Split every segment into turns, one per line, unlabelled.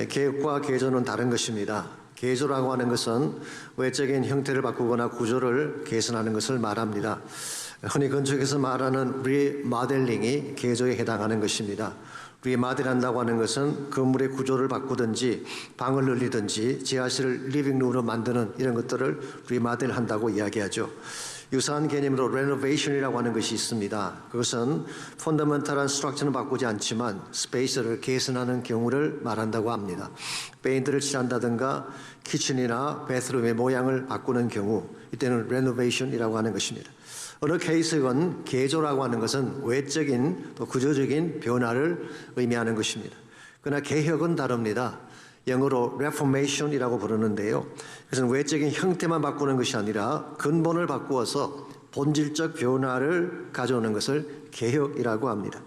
개혁과 개조는 다른 것입니다. 개조라고 하는 것은 외적인 형태를 바꾸거나 구조를 개선하는 것을 말합니다. 흔히 건축에서 말하는 리모델링이 개조에 해당하는 것입니다. 리모델한다고 하는 것은 건물의 구조를 바꾸든지 방을 늘리든지 지하실을 리빙룸으로 만드는 이런 것들을 리모델한다고 이야기하죠. 유사한 개념으로 레노베이션이라고 하는 것이 있습니다. 그것은 펀더멘탈한 스트럭처는 바꾸지 않지만 스페이스를 개선하는 경우를 말한다고 합니다. 페인트를 칠한다든가 키친이나 베스룸의 모양을 바꾸는 경우, 이때는 레노베이션이라고 하는 것입니다. 어느 케이스건 개조라고 하는 것은 외적인 또 구조적인 변화를 의미하는 것입니다. 그러나 개혁은 다릅니다. 영어로 reformation이라고 부르는데요. 그것은 외적인 형태만 바꾸는 것이 아니라 근본을 바꾸어서 본질적 변화를 가져오는 것을 개혁이라고 합니다.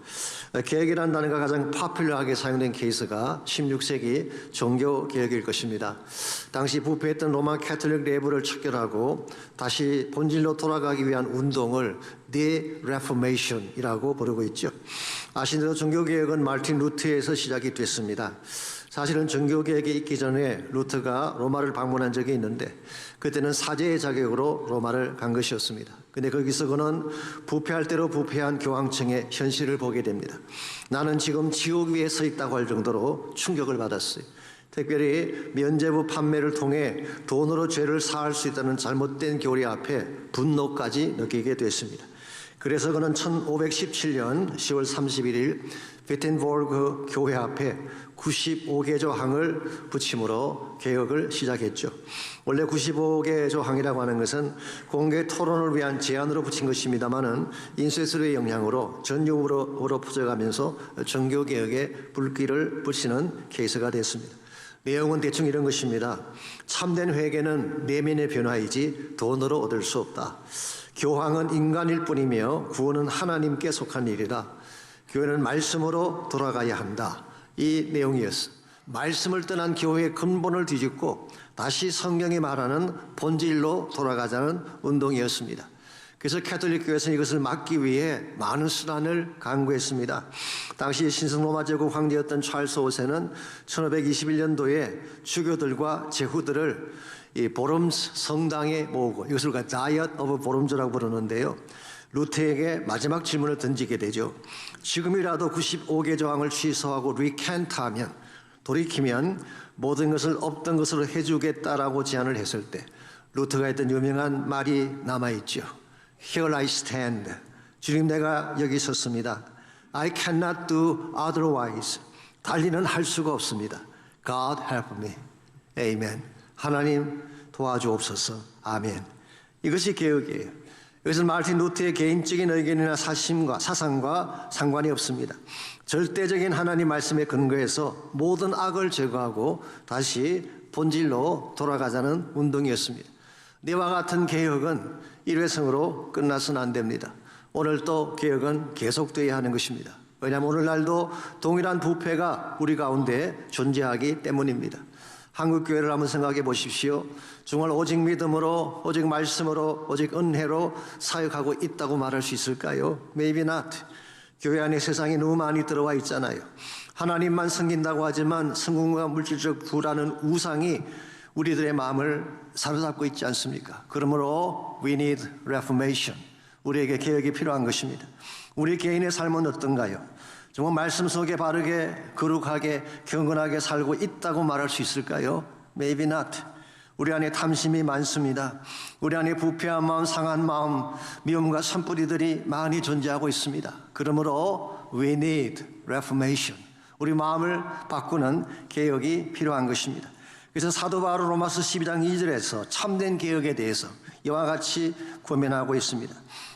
개혁이라는 단어가 가장 파퓰러하게 사용된 케이스가 16세기 종교개혁일 것입니다. 당시 부패했던 로마 캐톨릭 내부를 척결하고 다시 본질로 돌아가기 위한 운동을 The Reformation이라고 부르고 있죠. 아시는 대로 종교개혁은 마르틴 루트에서 시작이 됐습니다. 사실은 종교개혁이 있기 전에 루트가 로마를 방문한 적이 있는데 그때는 사제의 자격으로 로마를 간 것이었습니다. 근데 거기서 그는 부패할 대로 부패한 교황청의 현실을 보게 됩니다. 나는 지금 지옥 위에 서 있다고 할 정도로 충격을 받았어요. 특별히 면죄부 판매를 통해 돈으로 죄를 사할 수 있다는 잘못된 교리 앞에 분노까지 느끼게 됐습니다. 그래서 그는 1517년 10월 31일 비텐보르그 교회 앞에 95개 조항을 붙임으로 개혁을 시작했죠. 원래 95개 조항이라고 하는 것은 공개 토론을 위한 제안으로 붙인 것입니다만은 인쇄술의 영향으로 전유물로 퍼져가면서 종교개혁에 불길을 붙이는 케이스가 됐습니다. 내용은 대충 이런 것입니다. 참된 회개는 내면의 변화이지 돈으로 얻을 수 없다. 교황은 인간일 뿐이며 구원은 하나님께 속한 일이다. 교회는 말씀으로 돌아가야 한다. 이 내용이었어. 말씀을 떠난 교회의 근본을 뒤집고 다시 성경이 말하는 본질로 돌아가자는 운동이었습니다. 그래서 캐톨릭 교회에서는 이것을 막기 위해 많은 수단을 강구했습니다. 당시 신성로마 제국 황제였던 찰스 5세는 1521년도에 주교들과 제후들을 이 보름스 성당에 모으고 이것을 다이엇 오브 보름즈라고 부르는데요. 루트에게 마지막 질문을 던지게 되죠. 지금이라도 95개 조항을 취소하고 리캔트하면, 돌이키면 모든 것을 없던 것으로 해주겠다라고 제안을 했을 때 루트가 했던 유명한 말이 남아있죠. Here I stand. 주님, 내가 여기 섰습니다. I cannot do otherwise. 달리는 할 수가 없습니다. God help me. Amen. 하나님 도와주옵소서. 아멘. 이것이 개혁이에요. 이것은 마르틴 루트의 개인적인 의견이나 사상과 상관이 없습니다. 절대적인 하나님 말씀에 근거해서 모든 악을 제거하고 다시 본질로 돌아가자는 운동이었습니다. 이와 같은 개혁은 일회성으로 끝나서는 안 됩니다. 오늘 또 개혁은 계속되어야 하는 것입니다. 왜냐하면 오늘날도 동일한 부패가 우리 가운데 존재하기 때문입니다. 한국 교회를 한번 생각해 보십시오. 정말 오직 믿음으로, 오직 말씀으로, 오직 은혜로 사역하고 있다고 말할 수 있을까요? Maybe not. 교회 안에 세상이 너무 많이 들어와 있잖아요. 하나님만 섬긴다고 하지만 성공과 물질적 부라는 우상이 우리들의 마음을 사로잡고 있지 않습니까? 그러므로 we need reformation. 우리에게 개혁이 필요한 것입니다. 우리 개인의 삶은 어떤가요? 정말 말씀 속에 바르게 거룩하게 경건하게 살고 있다고 말할 수 있을까요? Maybe not. 우리 안에 탐심이 많습니다. 우리 안에 부패한 마음, 상한 마음, 미움과 산뿌리들이 많이 존재하고 있습니다. 그러므로 we need reformation. 우리 마음을 바꾸는 개혁이 필요한 것입니다. 그래서 사도 바울 로마서 12장 2절에서 참된 개혁에 대해서 이와 같이 고민하고 있습니다.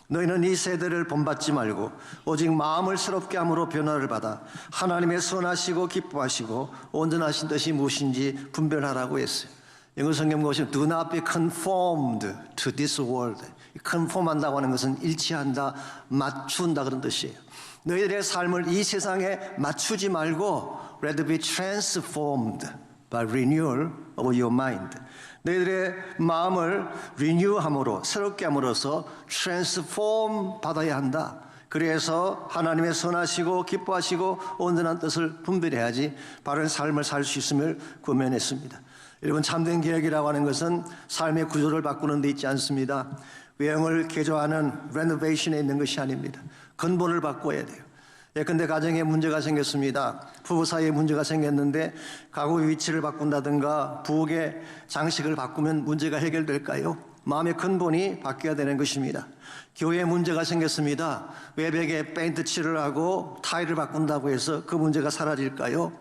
너희는 이 세대를 본받지 말고 오직 마음을 새롭게 함으로 변화를 받아 하나님의 선하시고 기뻐하시고 온전하신 뜻이 무엇인지 분별하라고 했어요. 영어 성경 보시면 Do not be conformed to this world. conform한다고 하는 것은 일치한다, 맞춘다 그런 뜻이에요. 너희들의 삶을 이 세상에 맞추지 말고 rather be transformed by renewal of your mind. 너희들의 마음을 리뉴함으로 새롭게 함으로써 트랜스폼 받아야 한다. 그래서 하나님의 선하시고 기뻐하시고 온전한 뜻을 분별해야지 바른 삶을 살 수 있음을 고면했습니다. 여러분, 참된 개혁이라고 하는 것은 삶의 구조를 바꾸는 데 있지 않습니다. 외형을 개조하는 레노베이션에 있는 것이 아닙니다. 근본을 바꿔야 돼요. 예컨대 가정에 문제가 생겼습니다. 부부 사이에 문제가 생겼는데 가구의 위치를 바꾼다든가 부엌의 장식을 바꾸면 문제가 해결될까요? 마음의 근본이 바뀌어야 되는 것입니다. 교회에 문제가 생겼습니다. 외벽에 페인트 칠을 하고 타일을 바꾼다고 해서 그 문제가 사라질까요?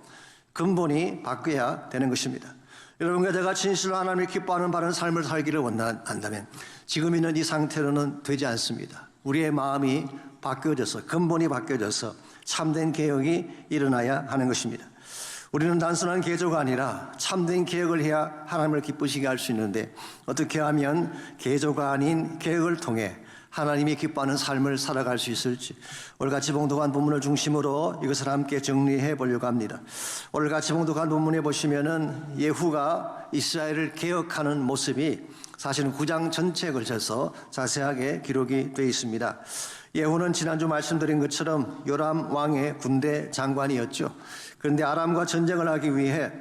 근본이 바뀌어야 되는 것입니다. 여러분과 제가 진실로 하나님을 기뻐하는 바른 삶을 살기를 원한다면 지금 있는 이 상태로는 되지 않습니다. 우리의 마음이 바뀌어져서, 근본이 바뀌어져서 참된 개혁이 일어나야 하는 것입니다. 우리는 단순한 개조가 아니라 참된 개혁을 해야 하나님을 기쁘시게 할 수 있는데 어떻게 하면 개조가 아닌 개혁을 통해 하나님이 기뻐하는 삶을 살아갈 수 있을지 오늘 같이 봉독한 본문을 중심으로 이것을 함께 정리해 보려고 합니다. 오늘 같이 봉독한 본문에 보시면은 예후가 이스라엘을 개혁하는 모습이 사실은 9장 전체에 걸쳐서 자세하게 기록이 되어 있습니다. 예후는 지난주 말씀드린 것처럼 요람 왕의 군대 장관이었죠. 그런데 아람과 전쟁을 하기 위해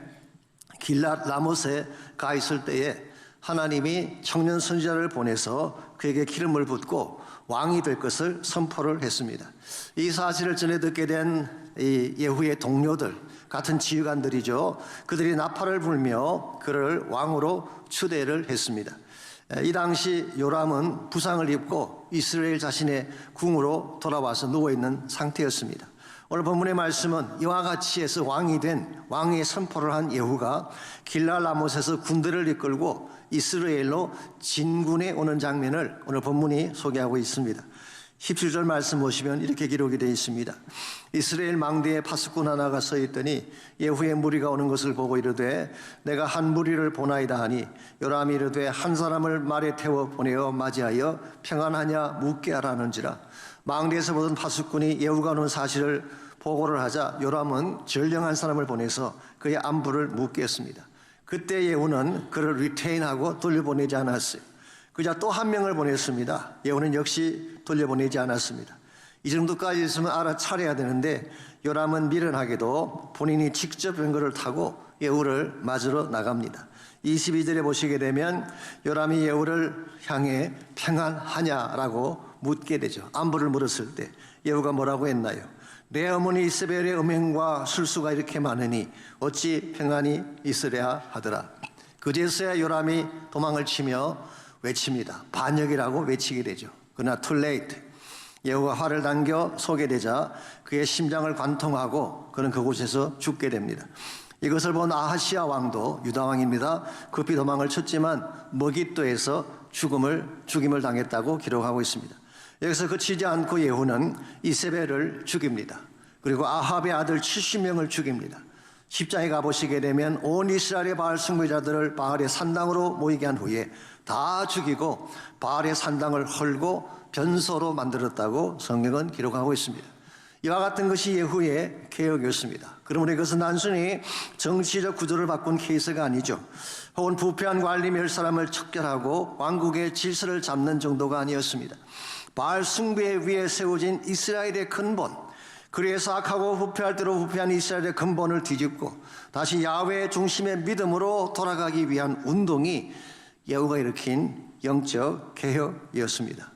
길랏 라못에 가 있을 때에 하나님이 청년 선지자를 보내서 그에게 기름을 붓고 왕이 될 것을 선포를 했습니다. 이 사실을 전해 듣게 된 이 예후의 동료들, 같은 지휘관들이죠. 그들이 나팔을 불며 그를 왕으로 추대를 했습니다. 이 당시 요람은 부상을 입고 이스라엘 자신의 궁으로 돌아와서 누워있는 상태였습니다. 오늘 본문의 말씀은 이와 같이 해서 왕의 선포를 한 예후가 길랄 라못에서 군대를 이끌고 이스라엘로 진군해 오는 장면을 오늘 본문이 소개하고 있습니다. 17절 말씀 보시면 이렇게 기록이 되어 있습니다. 이스라엘 망대에 파수꾼 하나가 서 있더니 예후의 무리가 오는 것을 보고 이르되 내가 한 무리를 보나이다 하니 요람이 이르되 한 사람을 말에 태워 보내어 맞이하여 평안하냐 묻게 하라는지라. 망대에서 보던 파수꾼이 예후가 오는 사실을 보고를 하자 요람은 전령한 사람을 보내서 그의 안부를 묻게 했습니다. 그때 예후는 그를 리테인하고 돌려보내지 않았어요. 그자 또 한 명을 보냈습니다. 예후는 역시 돌려보내지 않았습니다. 이 정도까지 있으면 알아차려야 되는데 요람은 미련하게도 본인이 직접 병거를 타고 예후를 맞으러 나갑니다. 22절에 보시게 되면 요람이 예후를 향해 평안하냐라고 묻게 되죠. 안부를 물었을 때 예후가 뭐라고 했나요? 내 어머니 이세벨의 음행과 술수가 이렇게 많으니 어찌 평안이 있으랴 하더라. 그제서야 요람이 도망을 치며 외칩니다. 반역이라고 외치게 되죠. 그러나 too late. 예후가 활을 당겨 쏘게 되자 그의 심장을 관통하고 그는 그곳에서 죽게 됩니다. 이것을 본 아하시아 왕도 유다 왕입니다. 급히 도망을 쳤지만 머깃도에서 죽임을 당했다고 기록하고 있습니다. 여기서 그치지 않고 예후는 이세벨을 죽입니다. 그리고 아합의 아들 70명을 죽입니다. 10장에 가보시게 되면 온 이스라엘의 바알 숭배자들을 바알의 산당으로 모이게 한 후에 다 죽이고 바알의 산당을 헐고 변소로 만들었다고 성경은 기록하고 있습니다. 이와 같은 것이 예후의 개혁이었습니다. 그러므로 이것은 단순히 정치적 구조를 바꾼 케이스가 아니죠. 혹은 부패한 관리 몇 사람을 척결하고 왕국의 질서를 잡는 정도가 아니었습니다. 바알 숭배 위에 세워진 이스라엘의 근본, 그래서 악하고 부패할 대로 부패한 이스라엘의 근본을 뒤집고 다시 야훼 중심의 믿음으로 돌아가기 위한 운동이 예후가 일으킨 영적 개혁이었습니다.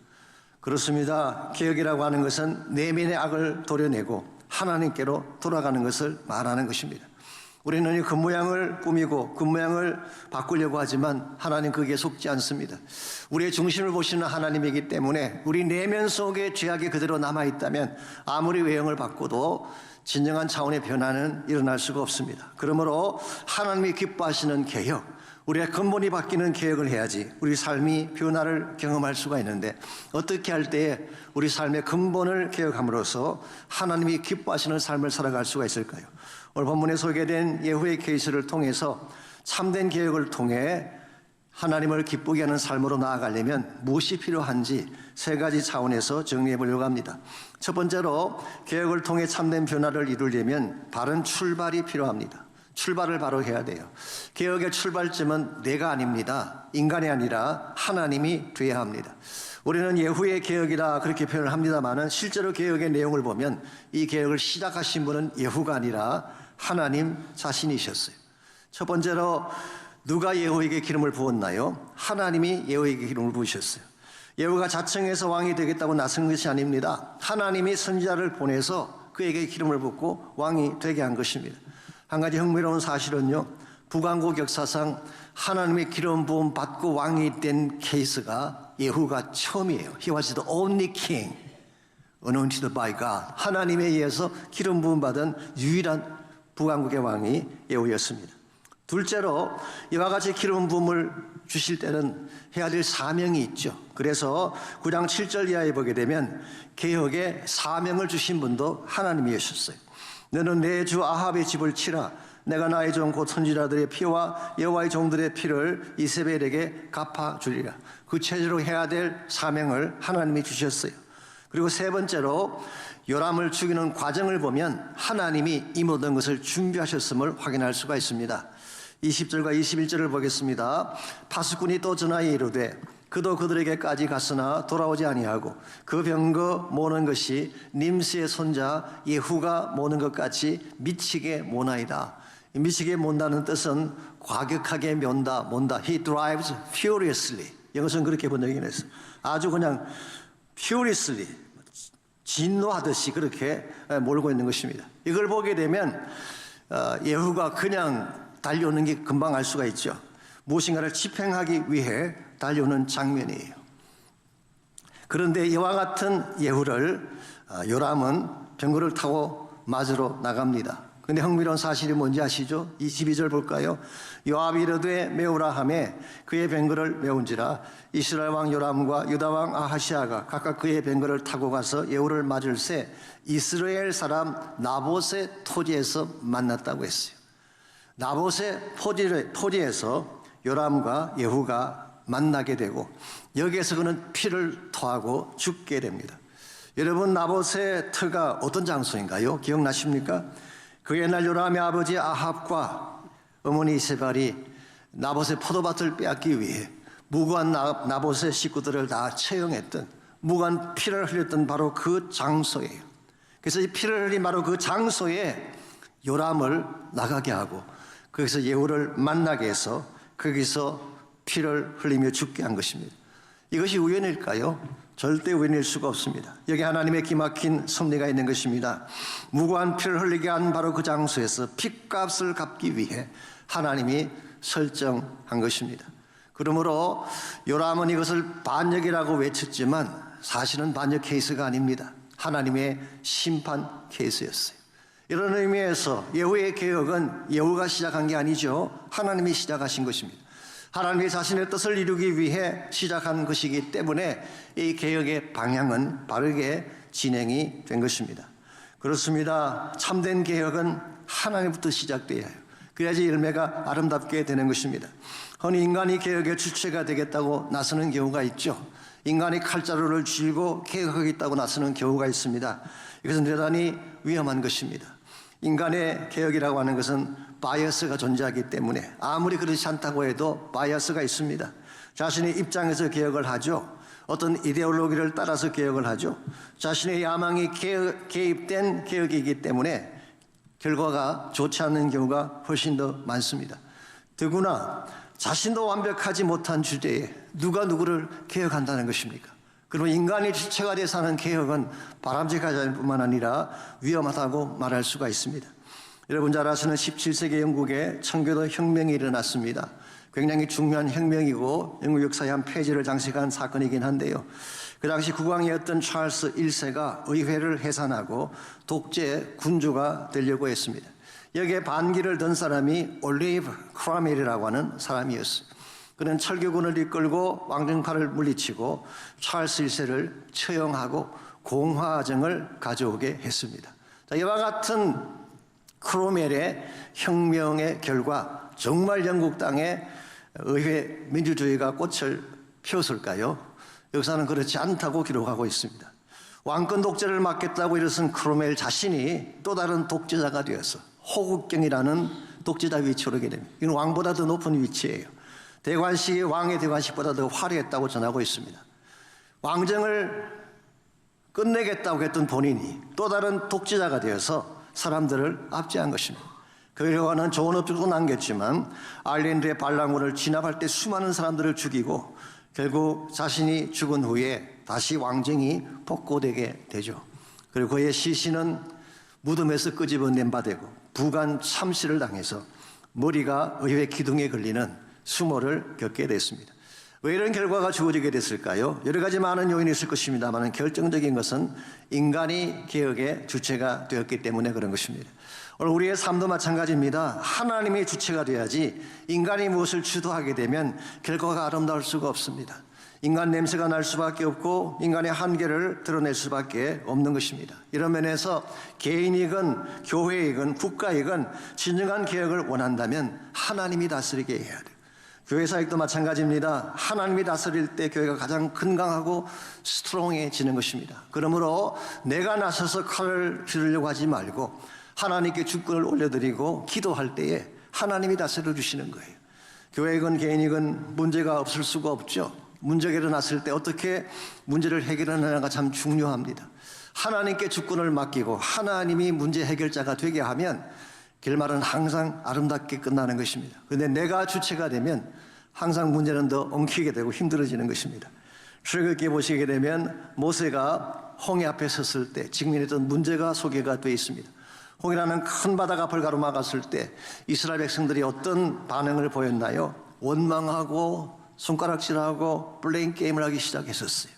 그렇습니다. 개혁이라고 하는 것은 내면의 악을 도려내고 하나님께로 돌아가는 것을 말하는 것입니다. 우리는 그 모양을 꾸미고 그 모양을 바꾸려고 하지만 하나님 거기에 속지 않습니다. 우리의 중심을 보시는 하나님이기 때문에 우리 내면 속에 죄악이 그대로 남아있다면 아무리 외형을 바꿔도 진정한 차원의 변화는 일어날 수가 없습니다. 그러므로 하나님이 기뻐하시는 개혁, 우리의 근본이 바뀌는 개혁을 해야지 우리 삶이 변화를 경험할 수가 있는데 어떻게 할 때에 우리 삶의 근본을 개혁함으로써 하나님이 기뻐하시는 삶을 살아갈 수가 있을까요? 오늘 본문에 소개된 예후의 케이스를 통해서 참된 개혁을 통해 하나님을 기쁘게 하는 삶으로 나아가려면 무엇이 필요한지 세 가지 차원에서 정리해 보려고 합니다. 첫 번째로 개혁을 통해 참된 변화를 이루려면 바른 출발이 필요합니다. 출발을 바로 해야 돼요. 개혁의 출발점은 내가 아닙니다. 인간이 아니라 하나님이 돼야 합니다. 우리는 예후의 개혁이라 그렇게 표현을 합니다만 실제로 개혁의 내용을 보면 이 개혁을 시작하신 분은 예후가 아니라 하나님 자신이셨어요. 첫 번째로 누가 예후에게 기름을 부었나요? 하나님이 예후에게 기름을 부으셨어요. 예후가 자청해서 왕이 되겠다고 나선 것이 아닙니다. 하나님이 선지자를 보내서 그에게 기름을 붓고 왕이 되게 한 것입니다. 한 가지 흥미로운 사실은요, 북왕국 역사상 하나님의 기름 부음 받고 왕이 된 케이스가 예후가 처음이에요. He was the only king anointed by God. 하나님에 의해서 기름 부음 받은 유일한 북왕국의 왕이 예후였습니다. 둘째로 이와 같이 기름 부음을 주실 때는 해야 될 사명이 있죠. 그래서 9장 7절 이하에 보게 되면 개혁의 사명을 주신 분도 하나님이셨어요. 너는 내 주 아합의 집을 치라. 내가 나의 종 곧 선지자들의 피와 여호와의 종들의 피를 이세벨에게 갚아주리라. 구체적으로 해야 될 사명을 하나님이 주셨어요. 그리고 세 번째로 요람을 죽이는 과정을 보면 하나님이 이 모든 것을 준비하셨음을 확인할 수가 있습니다. 20절과 21절을 보겠습니다. 파수꾼이 또 전하여 이르되 그도 그들에게까지 갔으나 돌아오지 아니하고 그 병거 모는 것이 님스의 손자 예후가 모는 것 같이 미치게 모나이다. 미치게 몬다는 뜻은 과격하게 mon다. He drives furiously. 영어는 그렇게 번역이 됐어요. 아주 그냥 furiously, 진노하듯이 그렇게 몰고 있는 것입니다. 이걸 보게 되면 예후가 그냥 달려오는 게 금방 알 수가 있죠. 무엇인가를 집행하기 위해 달려오는 장면이에요. 그런데 이와 같은 예후를 요람은 병거를 타고 맞으러 나갑니다. 그런데 흥미로운 사실이 뭔지 아시죠? 22절 볼까요? 요압이 이르되 메우라 하매 그의 병거를 메운지라. 이스라엘 왕 요람과 유다 왕 아하시아가 각각 그의 병거를 타고 가서 예후를 맞을새 이스라엘 사람 나봇의 토지에서 만났다고 했어요. 나봇의 토지에서 요람과 예후가 만나게 되고 여기에서 그는 피를 토하고 죽게 됩니다. 여러분, 나봇의 터가 어떤 장소인가요? 기억나십니까? 그 옛날 요람의 아버지 아합과 어머니 이세벨이 나봇의 포도밭을 빼앗기 위해 무고한 나봇의 식구들을 다 처형했던, 무고한 피를 흘렸던 바로 그 장소예요. 그래서 이 피를 흘린 바로 그 장소에 요람을 나가게 하고 거기서 예후를 만나게 해서 거기서 피를 흘리며 죽게 한 것입니다. 이것이 우연일까요? 절대 우연일 수가 없습니다. 여기 하나님의 기막힌 섭리가 있는 것입니다. 무고한 피를 흘리게 한 바로 그 장소에서 핏값을 갚기 위해 하나님이 설정한 것입니다. 그러므로 요람은 이것을 반역이라고 외쳤지만 사실은 반역 케이스가 아닙니다. 하나님의 심판 케이스였어요. 이런 의미에서 예후의 개혁은 예후가 시작한 게 아니죠. 하나님이 시작하신 것입니다. 하나님이 자신의 뜻을 이루기 위해 시작한 것이기 때문에 이 개혁의 방향은 바르게 진행이 된 것입니다. 그렇습니다. 참된 개혁은 하나님부터 시작돼야 해요. 그래야지 열매가 아름답게 되는 것입니다. 흔히 인간이 개혁의 주체가 되겠다고 나서는 경우가 있죠. 인간이 칼자루를 쥐고 개혁하겠다고 나서는 경우가 있습니다. 이것은 대단히 위험한 것입니다. 인간의 개혁이라고 하는 것은 바이어스가 존재하기 때문에 아무리 그렇지 않다고 해도 바이어스가 있습니다. 자신의 입장에서 개혁을 하죠. 어떤 이데올로기를 따라서 개혁을 하죠. 자신의 야망이 개입된 개혁이기 때문에 결과가 좋지 않은 경우가 훨씬 더 많습니다. 더구나 자신도 완벽하지 못한 주제에 누가 누구를 개혁한다는 것입니까? 그리고 인간이 주체가 돼서 하는 개혁은 바람직하지 않을 뿐만 아니라 위험하다고 말할 수가 있습니다. 여러분 잘 아시는 17세기 영국에 청교도 혁명이 일어났습니다. 굉장히 중요한 혁명이고 영국 역사의 한 페이지를 장식한 사건이긴 한데요. 그 당시 국왕이었던 찰스 1세가 의회를 해산하고 독재 군주가 되려고 했습니다. 여기에 반기를 든 사람이 올리브 크라멜이라고 하는 사람이었어요. 그는 철교군을 이끌고 왕정파를 물리치고 찰스 1세를 처형하고 공화정을 가져오게 했습니다. 자, 이와 같은 크로멜의 혁명의 결과 정말 영국 땅에 의회 민주주의가 꽃을 피웠을까요? 역사는 그렇지 않다고 기록하고 있습니다. 왕권 독재를 막겠다고 일어선 크로멜 자신이 또 다른 독재자가 되어서 호국경이라는 독재자 위치로 오르게 됩니다. 이건 왕보다 더 높은 위치예요. 대관식이 왕의 대관식보다 더 화려했다고 전하고 있습니다. 왕정을 끝내겠다고 했던 본인이 또 다른 독재자가 되어서 사람들을 압제한 것입니다. 그 결과는 좋은 업적도 남겼지만 아일랜드의 반란군을 진압할 때 수많은 사람들을 죽이고 결국 자신이 죽은 후에 다시 왕정이 복고되게 되죠. 그리고 그의 시신은 무덤에서 끄집어낸 바 되고 부관 참시를 당해서 머리가 의회 기둥에 걸리는 수모를 겪게 됐습니다. 왜 이런 결과가 주어지게 됐을까요? 여러 가지 많은 요인이 있을 것입니다만 결정적인 것은 인간이 개혁의 주체가 되었기 때문에 그런 것입니다. 오늘 우리의 삶도 마찬가지입니다. 하나님이 주체가 돼야지 인간이 무엇을 주도하게 되면 결과가 아름다울 수가 없습니다. 인간 냄새가 날 수밖에 없고 인간의 한계를 드러낼 수밖에 없는 것입니다. 이런 면에서 개인이건 교회이건 국가이건 진정한 개혁을 원한다면 하나님이 다스리게 해야 돼요. 교회 사역도 마찬가지입니다. 하나님이 다스릴 때 교회가 가장 건강하고 스트롱해지는 것입니다. 그러므로 내가 나서서 칼을 휘두르려고 하지 말고 하나님께 주권을 올려드리고 기도할 때에 하나님이 다스려 주시는 거예요. 교회이건 개인이건 문제가 없을 수가 없죠. 문제가 일어났을 때 어떻게 문제를 해결하느냐가 참 중요합니다. 하나님께 주권을 맡기고 하나님이 문제 해결자가 되게 하면 결말은 항상 아름답게 끝나는 것입니다. 그런데 내가 주체가 되면 항상 문제는 더 엉키게 되고 힘들어지는 것입니다. 출애굽기에 보시게 되면 모세가 홍해 앞에 섰을 때 직면했던 문제가 소개가 되어 있습니다. 홍해라는 큰 바다 앞을 가로막았을 때 이스라엘 백성들이 어떤 반응을 보였나요? 원망하고 손가락질하고 블레임 게임을 하기 시작했었어요.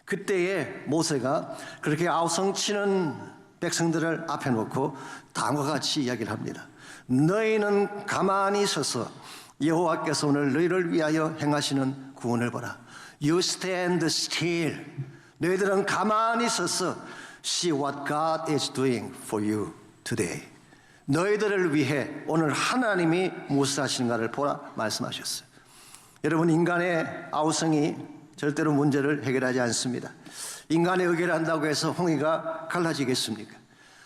그때에 모세가 그렇게 아우성치는 백성들을 앞에 놓고 다음과 같이 이야기를 합니다. 너희는 가만히 서서 여호와께서 오늘 너희를 위하여 행하시는 구원을 보라. You stand still. 너희들은 가만히 서서 see what God is doing for you today. 너희들을 위해 오늘 하나님이 무엇을 하시는가를 보라 말씀하셨어요. 여러분, 인간의 아우성이 절대로 문제를 해결하지 않습니다. 인간의 의결을 한다고 해서 홍해가 갈라지겠습니까?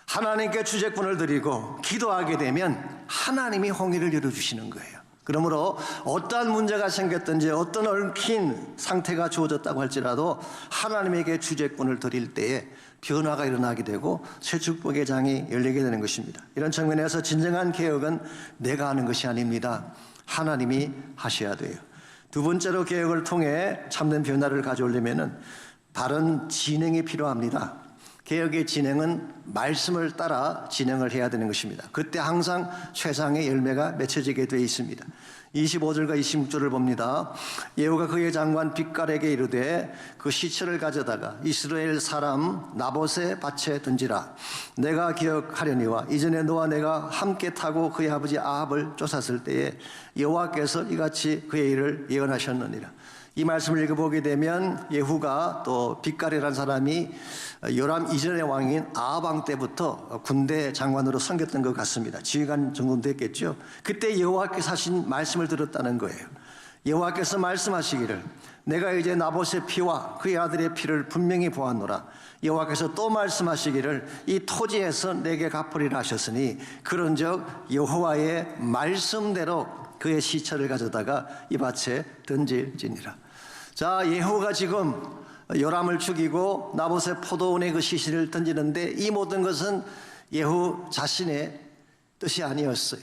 하나님께 주제권을 드리고 기도하게 되면 하나님이 홍해를 열어주시는 거예요. 그러므로 어떠한 문제가 생겼든지 어떤 얽힌 상태가 주어졌다고 할지라도 하나님에게 주제권을 드릴 때에 변화가 일어나게 되고 새 축복의 장이 열리게 되는 것입니다. 이런 측면에서 진정한 개혁은 내가 하는 것이 아닙니다. 하나님이 하셔야 돼요. 두 번째로 개혁을 통해 참된 변화를 가져오려면 바른 진행이 필요합니다. 개혁의 진행은 말씀을 따라 진행을 해야 되는 것입니다. 그때 항상 최상의 열매가 맺혀지게 되어 있습니다. 25절과 26절을 봅니다. 예후가 그의 장관 빅갈에게 이르되 그 시체를 가져다가 이스라엘 사람 나봇의 밭에 던지라. 내가 기억하려니와 이전에 너와 내가 함께 타고 그의 아버지 아합을 쫓았을 때에 여호와께서 이같이 그의 일을 예언하셨느니라. 이 말씀을 읽어보게 되면 예후가 또 빅갈이라는 사람이 요람 이전의 왕인 아합 왕 때부터 군대 장관으로 섬겼던 것 같습니다. 지휘관 정도 됐겠죠. 그때 여호와께서 하신 말씀을 들었다는 거예요. 여호와께서 말씀하시기를 내가 이제 나봇의 피와 그의 아들의 피를 분명히 보았노라. 여호와께서 또 말씀하시기를 이 토지에서 내게 갚으리라 하셨으니 그런즉 여호와의 말씀대로 그의 시체를 가져다가 이 밭에 던질지니라. 자, 예후가 지금 요람을 죽이고 나봇의 포도원에 그 시신을 던지는데 이 모든 것은 예후 자신의 뜻이 아니었어요.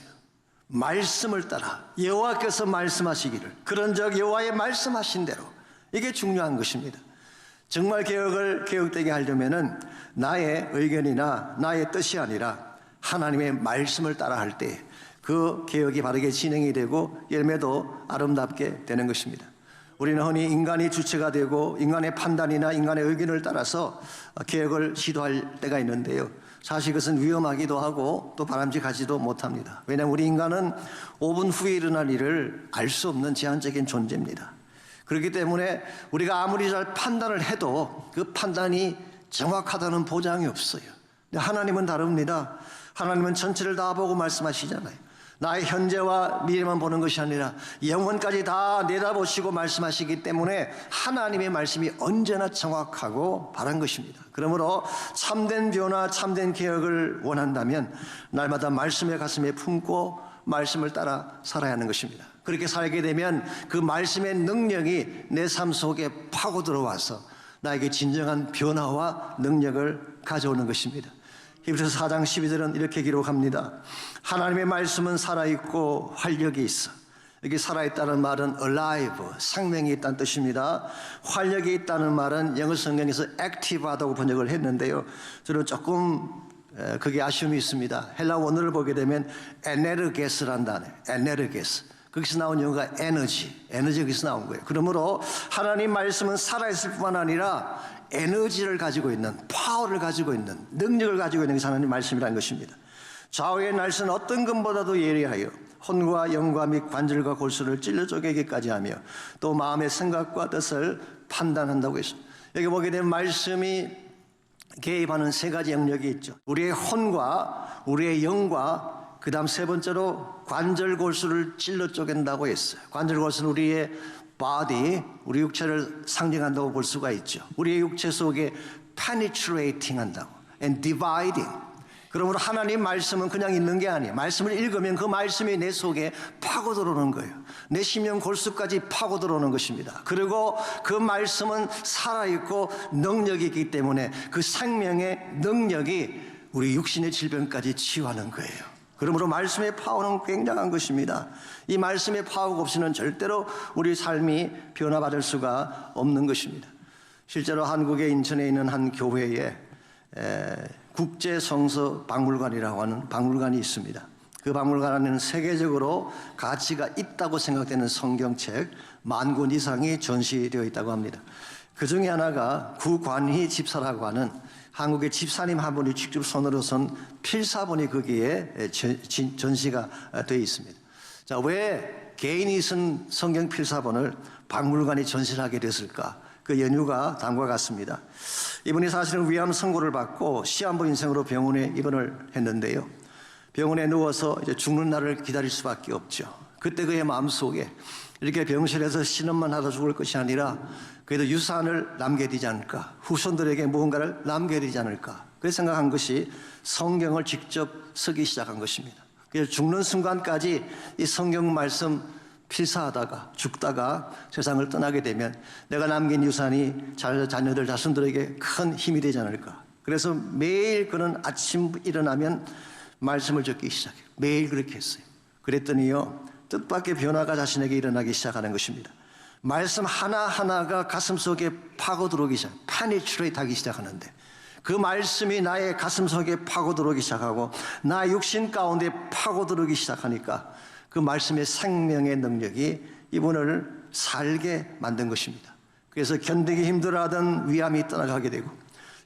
말씀을 따라 여호와께서 말씀하시기를 그런즉 여호와의 말씀하신 대로, 이게 중요한 것입니다. 정말 개혁되게 하려면은 나의 의견이나 나의 뜻이 아니라 하나님의 말씀을 따라 할 때 그 개혁이 바르게 진행이 되고 열매도 아름답게 되는 것입니다. 우리는 흔히 인간이 주체가 되고 인간의 판단이나 인간의 의견을 따라서 개혁을 시도할 때가 있는데요. 사실 그것은 위험하기도 하고 또 바람직하지도 못합니다. 왜냐하면 우리 인간은 5분 후에 일어날 일을 알 수 없는 제한적인 존재입니다. 그렇기 때문에 우리가 아무리 잘 판단을 해도 그 판단이 정확하다는 보장이 없어요. 근데 하나님은 다릅니다. 하나님은 전체를 다 보고 말씀하시잖아요. 나의 현재와 미래만 보는 것이 아니라 영원까지 다 내다보시고 말씀하시기 때문에 하나님의 말씀이 언제나 정확하고 바른 것입니다. 그러므로 참된 변화, 참된 개혁을 원한다면 날마다 말씀의 가슴에 품고 말씀을 따라 살아야 하는 것입니다. 그렇게 살게 되면 그 말씀의 능력이 내 삶 속에 파고 들어와서 나에게 진정한 변화와 능력을 가져오는 것입니다. 히브리서 4장 12절은 이렇게 기록합니다. 하나님의 말씀은 살아있고 활력이 있어. 여기 살아있다는 말은 alive, 생명이 있다는 뜻입니다. 활력이 있다는 말은 영어 성경에서 active하다고 번역을 했는데요. 저는 조금 그게 아쉬움이 있습니다. 헬라 원어를 보게 되면 에네르게스란 단어, 에네르게스. 거기서 나온 영어가 에너지 여기서 나온 거예요. 그러므로 하나님 말씀은 살아있을 뿐만 아니라 에너지를 가지고 있는, 파워를 가지고 있는, 능력을 가지고 있는 것이 하나님 말씀이라는 것입니다. 좌우의 날선 어떤 것보다도 예리하여 혼과 영과 및 관절과 골수를 찔러 쪼개기까지 하며 또 마음의 생각과 뜻을 판단한다고 했습니다. 여기 보게 되면 말씀이 개입하는 세 가지 영역이 있죠. 우리의 혼과 우리의 영과 그 다음 세 번째로 관절 골수를 찔러 쪼갠다고 했어요. 관절 골수는 우리의 body, 우리 육체를 상징한다고 볼 수가 있죠. 우리의 육체 속에 penetrating 한다고 and dividing. 그러므로 하나님 말씀은 그냥 있는 게 아니에요. 말씀을 읽으면 그 말씀이 내 속에 파고 들어오는 거예요. 내 심령 골수까지 파고 들어오는 것입니다. 그리고 그 말씀은 살아있고 능력이 있기 때문에 그 생명의 능력이 우리 육신의 질병까지 치유하는 거예요. 그러므로 말씀의 파워는 굉장한 것입니다. 이 말씀의 파워가 없이는 절대로 우리 삶이 변화받을 수가 없는 것입니다. 실제로 한국의 인천에 있는 한 교회에 국제성서박물관이라고 하는 박물관이 있습니다. 그 박물관에는 세계적으로 가치가 있다고 생각되는 성경책 10,000권 이상이 전시되어 있다고 합니다. 그 중에 하나가 구관희 집사라고 하는 한국의 집사님 한 분이 직접 손으로 쓴 필사본이 거기에 전시가 되어 있습니다. 자, 왜 개인이 쓴 성경 필사본을 박물관이 전시를 하게 됐을까? 그 연유가 다음과 같습니다. 이분이 사실은 위암 선고를 받고 시한부 인생으로 병원에 입원을 했는데요. 병원에 누워서 이제 죽는 날을 기다릴 수밖에 없죠. 그때 그의 마음속에 이렇게 병실에서 신음만 하다 죽을 것이 아니라 그래도 유산을 남겨야 되지 않을까, 후손들에게 무언가를 남겨야 되지 않을까, 그래서 생각한 것이 성경을 직접 쓰기 시작한 것입니다. 그래서 죽는 순간까지 이 성경 말씀 필사하다가 죽다가 세상을 떠나게 되면 내가 남긴 유산이 자녀들 자손들에게 큰 힘이 되지 않을까. 그래서 매일 그는 아침 일어나면 말씀을 적기 시작해요. 매일 그렇게 했어요. 그랬더니요, 뜻밖의 변화가 자신에게 일어나기 시작하는 것입니다. 말씀 하나하나가 가슴속에 파고 들어오기 시작, penetrate 하기 시작하는데 그 말씀이 나의 가슴속에 파고 들어오기 시작하고 나의 육신 가운데 파고 들어오기 시작하니까 그 말씀의 생명의 능력이 이분을 살게 만든 것입니다. 그래서 견디기 힘들어하던 위암이 떠나가게 되고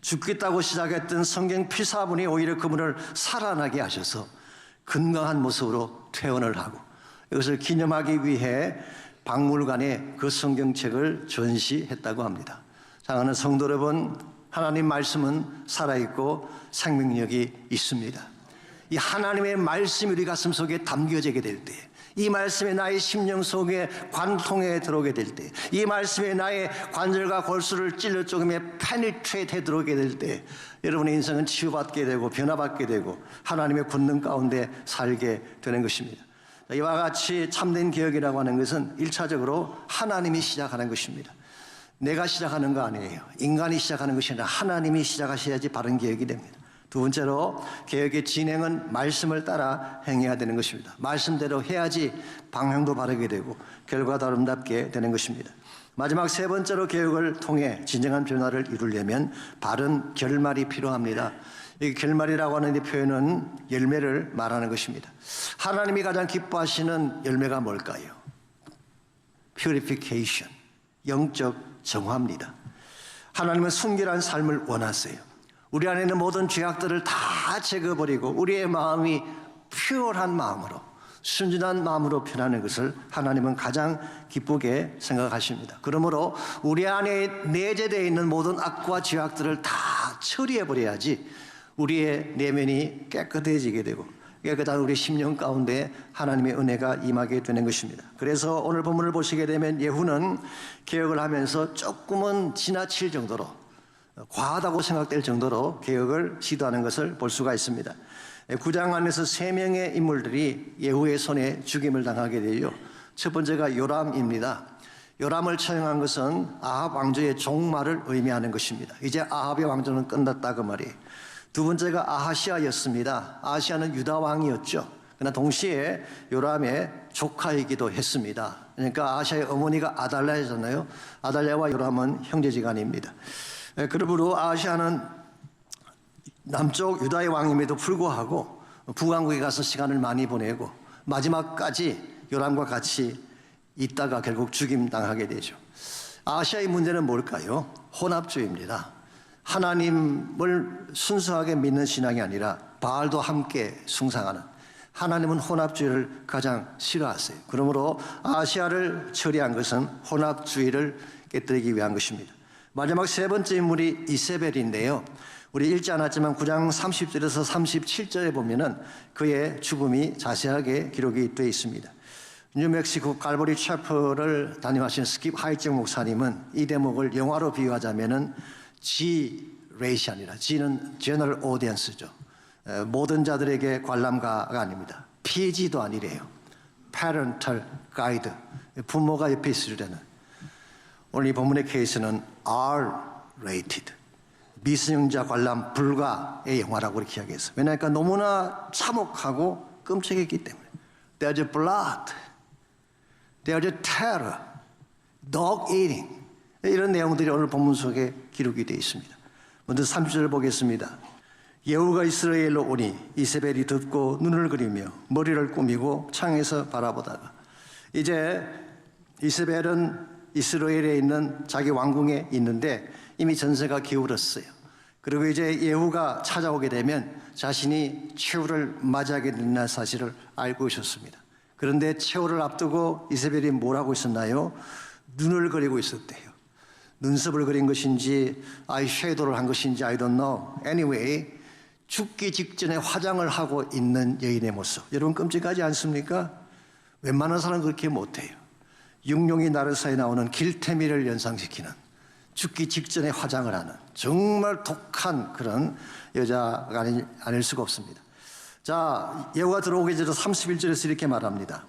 죽겠다고 시작했던 성경 필사본이 오히려 그분을 살아나게 하셔서 건강한 모습으로 퇴원을 하고 이것을 기념하기 위해 박물관에 그 성경책을 전시했다고 합니다. 사랑하는 성도 여러분, 하나님 말씀은 살아있고 생명력이 있습니다. 이 하나님의 말씀이 우리 가슴 속에 담겨지게 될 때, 이 말씀이 나의 심령 속에 관통에 들어오게 될 때, 이 말씀이 나의 관절과 골수를 찔러 쪼개며 페니트레이트해 들어오게 될 때, 여러분의 인생은 치유받게 되고 변화받게 되고 하나님의 권능 가운데 살게 되는 것입니다. 이와 같이 참된 개혁이라고 하는 것은 1차적으로 하나님이 시작하는 것입니다. 내가 시작하는 거 아니에요. 인간이 시작하는 것이 아니라 하나님이 시작하셔야지 바른 개혁이 됩니다. 두 번째로 개혁의 진행은 말씀을 따라 행해야 되는 것입니다. 말씀대로 해야지 방향도 바르게 되고 결과도 아름답게 되는 것입니다. 마지막 세 번째로 개혁을 통해 진정한 변화를 이루려면 바른 결말이 필요합니다. 이 결말이라고 하는 이 표현은 열매를 말하는 것입니다. 하나님이 가장 기뻐하시는 열매가 뭘까요? Purification, 영적 정화입니다. 하나님은 순결한 삶을 원하세요. 우리 안에 있는 모든 죄악들을 다 제거버리고 우리의 마음이 퓨어한 마음으로, 순진한 마음으로 변하는 것을 하나님은 가장 기쁘게 생각하십니다. 그러므로 우리 안에 내재되어 있는 모든 악과 죄악들을 다 처리해버려야지 우리의 내면이 깨끗해지게 되고 깨끗한 우리 심령 가운데 하나님의 은혜가 임하게 되는 것입니다. 그래서 오늘 본문을 보시게 되면 예후는 개혁을 하면서 조금은 지나칠 정도로, 과하다고 생각될 정도로 개혁을 시도하는 것을 볼 수가 있습니다. 9장 안에서 3명의 인물들이 예후의 손에 죽임을 당하게 되죠. 첫 번째가 요람입니다. 요람을 처형한 것은 아합 왕조의 종말을 의미하는 것입니다. 이제 아합의 왕조는 끝났다 그 말이에요. 두 번째가 아하시아였습니다. 아하시아는 유다 왕이었죠. 그러나 동시에 요람의 조카이기도 했습니다. 그러니까 아하시아의 어머니가 아달랴잖아요. 아달랴와 요람은 형제지간입니다. 그러므로 아하시아는 남쪽 유다의 왕임에도 불구하고 북왕국에 가서 시간을 많이 보내고 마지막까지 요람과 같이 있다가 결국 죽임당하게 되죠. 아하시아의 문제는 뭘까요? 혼합주의입니다. 하나님을 순수하게 믿는 신앙이 아니라 바알도 함께 숭상하는, 하나님은 혼합주의를 가장 싫어하세요. 그러므로 아하시아를 처리한 것은 혼합주의를 깨뜨리기 위한 것입니다. 마지막 세 번째 인물이 이세벨인데요. 우리 읽지 않았지만 9장 30절에서 37절에 보면은 그의 죽음이 자세하게 기록이 되어 있습니다. 뉴멕시코 칼버리 채플을 담임하신 스킵 하이잭 목사님은 이 대목을 영화로 비유하자면은 G-rat이 아니라 G는 General Audience죠. 모든 자들에게 관람가가 아닙니다. PG도 아니래요. Parental Guide. 부모가 옆에 있으려는. 오늘 이 본문의 케이스는 R-rated. 미성년자 관람 불가의 영화라고 이렇게 이야기했어요. 왜냐하면 너무나 참혹하고 끔찍했기 때문에. There's blood. There's terror. Dog eating. 이런 내용들이 오늘 본문 속에 기록이 되어 있습니다. 먼저 30절을 보겠습니다. 예후가 이스라엘로 오니 이세벨이 듣고 눈을 그리며 머리를 꾸미고 창에서 바라보다가, 이제 이세벨은 이스라엘에 있는 자기 왕궁에 있는데 이미 전세가 기울었어요. 그리고 이제 예후가 찾아오게 되면 자신이 최후를 맞이하게 된다는 사실을 알고 있었습니다. 그런데 최후를 앞두고 이세벨이 뭘 하고 있었나요? 눈을 그리고 있었대요. 눈썹을 그린 것인지 아이섀도우를 한 것인지 I don't know. Anyway, 죽기 직전에 화장을 하고 있는 여인의 모습. 여러분 끔찍하지 않습니까? 웬만한 사람은 그렇게 못해요. 육룡이 나르사에 나오는 길태미를 연상시키는, 죽기 직전에 화장을 하는 정말 독한 그런 여자가 아닐 수가 없습니다. 자, 예후가 들어오기 전에 31절에서 이렇게 말합니다.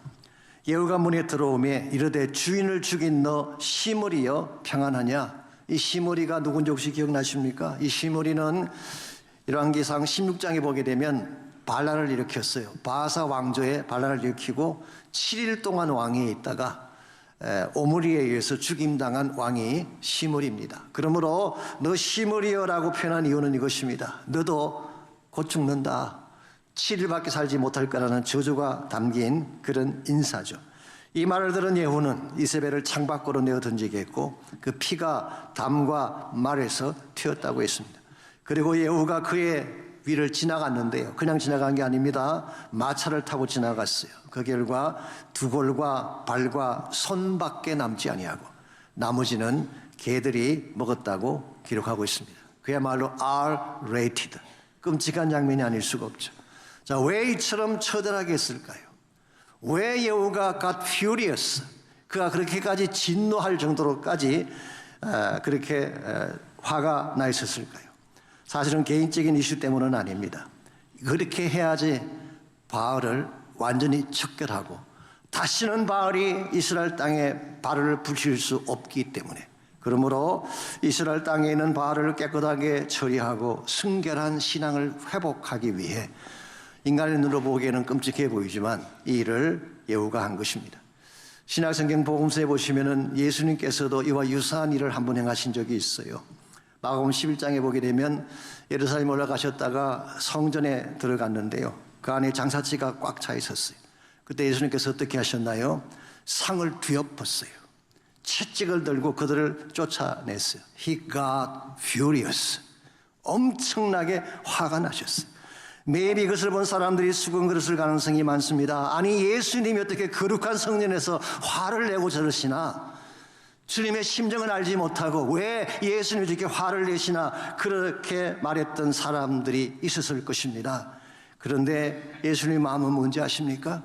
예후가 문에 들어오매 이르되 주인을 죽인 너 시므리여 평안하냐. 이 시므리가 누군지 혹시 기억나십니까? 이 시므리는 열왕기상 16장에 보게 되면 반란을 일으켰어요. 바사 왕조에 반란을 일으키고 7일 동안 왕위에 있다가 오므리에 의해서 죽임당한 왕이 시므리입니다. 그러므로 너 시므리여라고 표현한 이유는 이것입니다. 너도 곧 죽는다. 7일밖에 살지 못할 거라는 저주가 담긴 그런 인사죠. 이 말을 들은 예후는 이세벨을 창밖으로 내어 던지게 했고 그 피가 담과 말에서 튀었다고 했습니다. 그리고 예후가 그의 위를 지나갔는데요. 그냥 지나간 게 아닙니다. 마차를 타고 지나갔어요. 그 결과 두 골과 발과 손밖에 남지 아니하고 나머지는 개들이 먹었다고 기록하고 있습니다. 그야말로 R-rated. 끔찍한 장면이 아닐 수가 없죠. 자, 왜 이처럼 처절하게 했을까요? 왜 예후가 got furious? 그가 그렇게까지 진노할 정도로까지 그렇게 화가 나 있었을까요? 사실은 개인적인 이슈 때문은 아닙니다. 그렇게 해야지 바알을 완전히 척결하고 다시는 바알이 이스라엘 땅에 발을 붙일 수 없기 때문에, 그러므로 이스라엘 땅에 있는 바알을 깨끗하게 처리하고 순결한 신앙을 회복하기 위해 인간의 눈으로 보기에는 끔찍해 보이지만 이 일을 예후가 한 것입니다. 신약성경 복음서에 보시면은 예수님께서도 이와 유사한 일을 한번 행하신 적이 있어요. 마가복음 11장에 보게 되면 예루살렘 올라가셨다가 성전에 들어갔는데요. 그 안에 장사치가 꽉 차 있었어요. 그때 예수님께서 어떻게 하셨나요? 상을 뒤엎었어요. 채찍을 들고 그들을 쫓아냈어요. He got furious. 엄청나게 화가 나셨어요. 매일 이것을 본 사람들이 수군 그릇을 가능성이 많습니다. 아니, 예수님이 어떻게 거룩한 성전에서 화를 내고 저러시나? 주님의 심정을 알지 못하고 왜 예수님이 이렇게 화를 내시나? 그렇게 말했던 사람들이 있었을 것입니다. 그런데 예수님 마음은 뭔지 아십니까?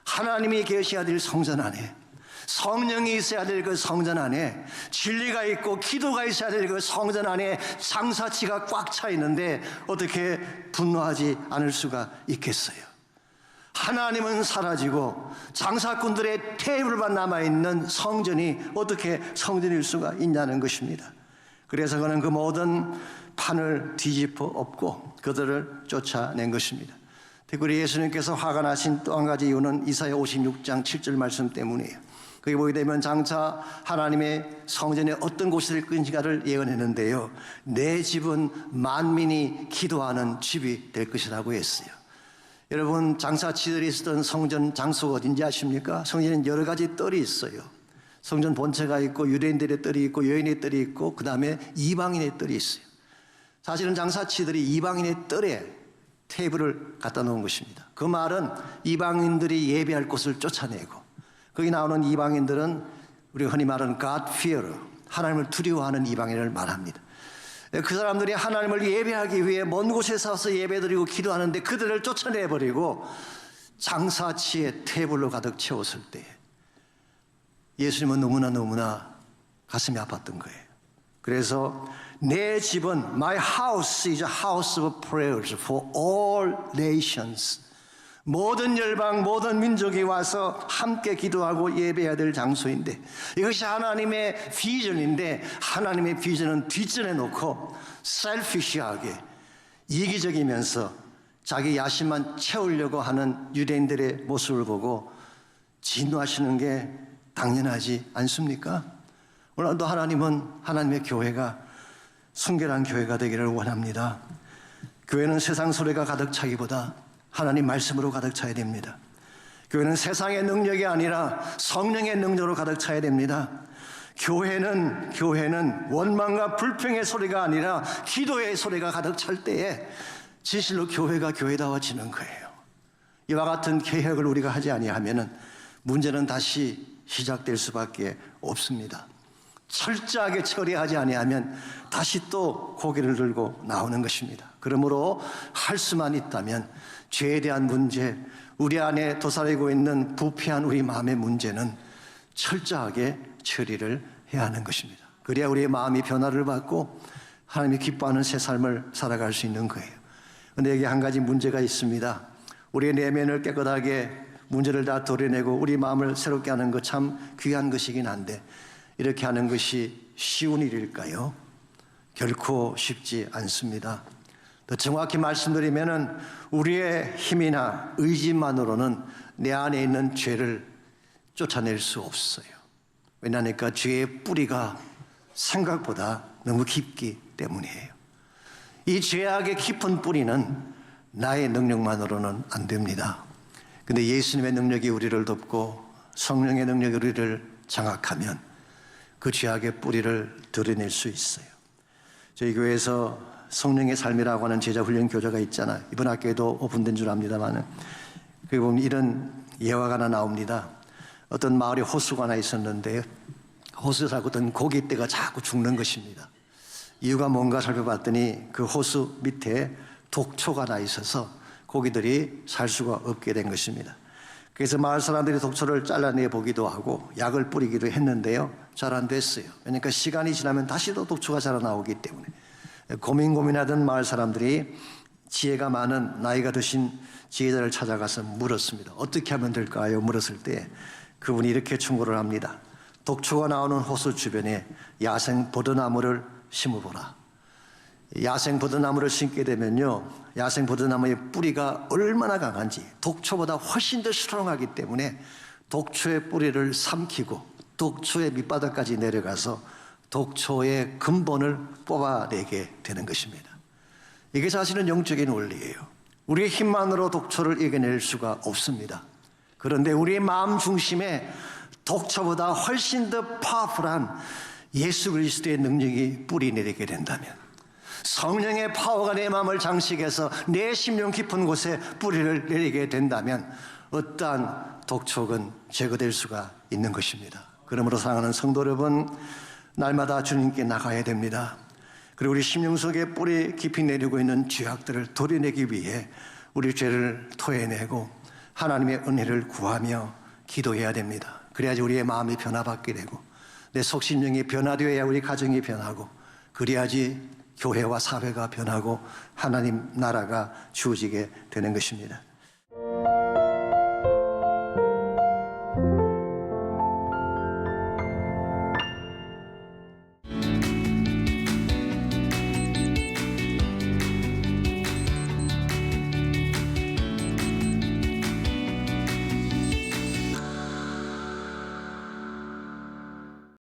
하나님이 계셔야 될 성전 안에 성령이 있어야 될 그 성전 안에, 진리가 있고 기도가 있어야 될 그 성전 안에 장사치가 꽉 차 있는데 어떻게 분노하지 않을 수가 있겠어요? 하나님은 사라지고 장사꾼들의 테이블만 남아있는 성전이 어떻게 성전일 수가 있냐는 것입니다. 그래서 그는 그 모든 판을 뒤집어 엎고 그들을 쫓아낸 것입니다. 특히 우리 예수님께서 화가 나신 또 한 가지 이유는 이사야 56장 7절 말씀 때문이에요. 거기 보게 되면 장차 하나님의 성전에 어떤 곳이 될 것인가를 예언했는데요, 내 집은 만민이 기도하는 집이 될 것이라고 했어요. 여러분, 장사치들이 있었던 성전 장소가 어딘지 아십니까? 성전에는 여러 가지 뜰이 있어요. 성전 본체가 있고 유대인들의 뜰이 있고 여인의 뜰이 있고 그 다음에 이방인의 뜰이 있어요. 사실은 장사치들이 이방인의 뜰에 테이블을 갖다 놓은 것입니다. 그 말은 이방인들이 예배할 곳을 쫓아내고, 거기 나오는 이방인들은 우리가 흔히 말하는 God fearer, 하나님을 두려워하는 이방인을 말합니다. 그 사람들이 하나님을 예배하기 위해 먼 곳에 와서 예배드리고 기도하는데 그들을 쫓아내버리고 장사치의 테이블로 가득 채웠을 때 예수님은 너무나 가슴이 아팠던 거예요. 그래서 내 집은 My house is a house of prayers for all nations. 모든 열방, 모든 민족이 와서 함께 기도하고 예배해야 될 장소인데, 이것이 하나님의 비전인데 하나님의 비전은 뒷전에 놓고 셀피시하게 이기적이면서 자기 야심만 채우려고 하는 유대인들의 모습을 보고 진노하시는 게 당연하지 않습니까? 오늘도 하나님은 하나님의 교회가 순결한 교회가 되기를 원합니다. 교회는 세상 소리가 가득 차기보다 하나님 말씀으로 가득 차야 됩니다. 교회는 세상의 능력이 아니라 성령의 능력으로 가득 차야 됩니다. 교회는 원망과 불평의 소리가 아니라 기도의 소리가 가득 찰 때에 진실로 교회가 교회다워지는 거예요. 이와 같은 개혁을 우리가 하지 아니하면은 문제는 다시 시작될 수밖에 없습니다. 철저하게 처리하지 아니하면 다시 또 고개를 들고 나오는 것입니다. 그러므로 할 수만 있다면 죄에 대한 문제, 우리 안에 도사리고 있는 부패한 우리 마음의 문제는 철저하게 처리를 해야 하는 것입니다. 그래야 우리의 마음이 변화를 받고 하나님이 기뻐하는 새 삶을 살아갈 수 있는 거예요. 그런데 여기 한 가지 문제가 있습니다. 우리의 내면을 깨끗하게 문제를 다 도려내고 우리 마음을 새롭게 하는 것 참 귀한 것이긴 한데, 이렇게 하는 것이 쉬운 일일까요? 결코 쉽지 않습니다. 더 정확히 말씀드리면은 우리의 힘이나 의지만으로는 내 안에 있는 죄를 쫓아낼 수 없어요. 왜냐하니까 죄의 뿌리가 생각보다 너무 깊기 때문이에요. 이 죄악의 깊은 뿌리는 나의 능력만으로는 안 됩니다. 근데 예수님의 능력이 우리를 돕고 성령의 능력이 우리를 장악하면 그 죄악의 뿌리를 드러낼 수 있어요. 저희 교회에서 성령의 삶이라고 하는 제자훈련 교재가 있잖아요. 이번 학교에도 오픈된 줄 압니다만, 거기 보면 이런 예화가 하나 나옵니다. 어떤 마을에 호수가 하나 있었는데 호수에 살고 있던 고깃떼가 자꾸 죽는 것입니다. 이유가 뭔가 살펴봤더니 그 호수 밑에 독초가 나 있어서 고기들이 살 수가 없게 된 것입니다. 그래서 마을 사람들이 독초를 잘라내 보기도 하고 약을 뿌리기도 했는데요, 잘 안 됐어요. 그러니까 시간이 지나면 다시 또 독초가 자라나오기 때문에 고민하던 마을 사람들이 지혜가 많은 나이가 드신 지혜자를 찾아가서 물었습니다. 어떻게 하면 될까요? 물었을 때 그분이 이렇게 충고를 합니다. 독초가 나오는 호수 주변에 야생 버드나무를 심어보라. 야생 버드나무를 심게 되면요, 야생 버드나무의 뿌리가 얼마나 강한지, 독초보다 훨씬 더 스트롱하기 때문에 독초의 뿌리를 삼키고 독초의 밑바닥까지 내려가서 독초의 근본을 뽑아내게 되는 것입니다. 이게 사실은 영적인 원리예요. 우리의 힘만으로 독초를 이겨낼 수가 없습니다. 그런데 우리의 마음 중심에 독초보다 훨씬 더 파워풀한 예수 그리스도의 능력이 뿌리 내리게 된다면, 성령의 파워가 내 마음을 장식해서 내 심령 깊은 곳에 뿌리를 내리게 된다면 어떠한 독촉은 제거될 수가 있는 것입니다. 그러므로 사랑하는 성도 여러분, 날마다 주님께 나가야 됩니다. 그리고 우리 심령 속에 뿌리 깊이 내리고 있는 죄악들을 도려내기 위해 우리 죄를 토해내고 하나님의 은혜를 구하며 기도해야 됩니다. 그래야지 우리의 마음이 변화받게 되고 내 속심령이 변화되어야 우리 가정이 변하고 그래야지 교회와 사회가 변하고 하나님 나라가 주어지게 되는 것입니다.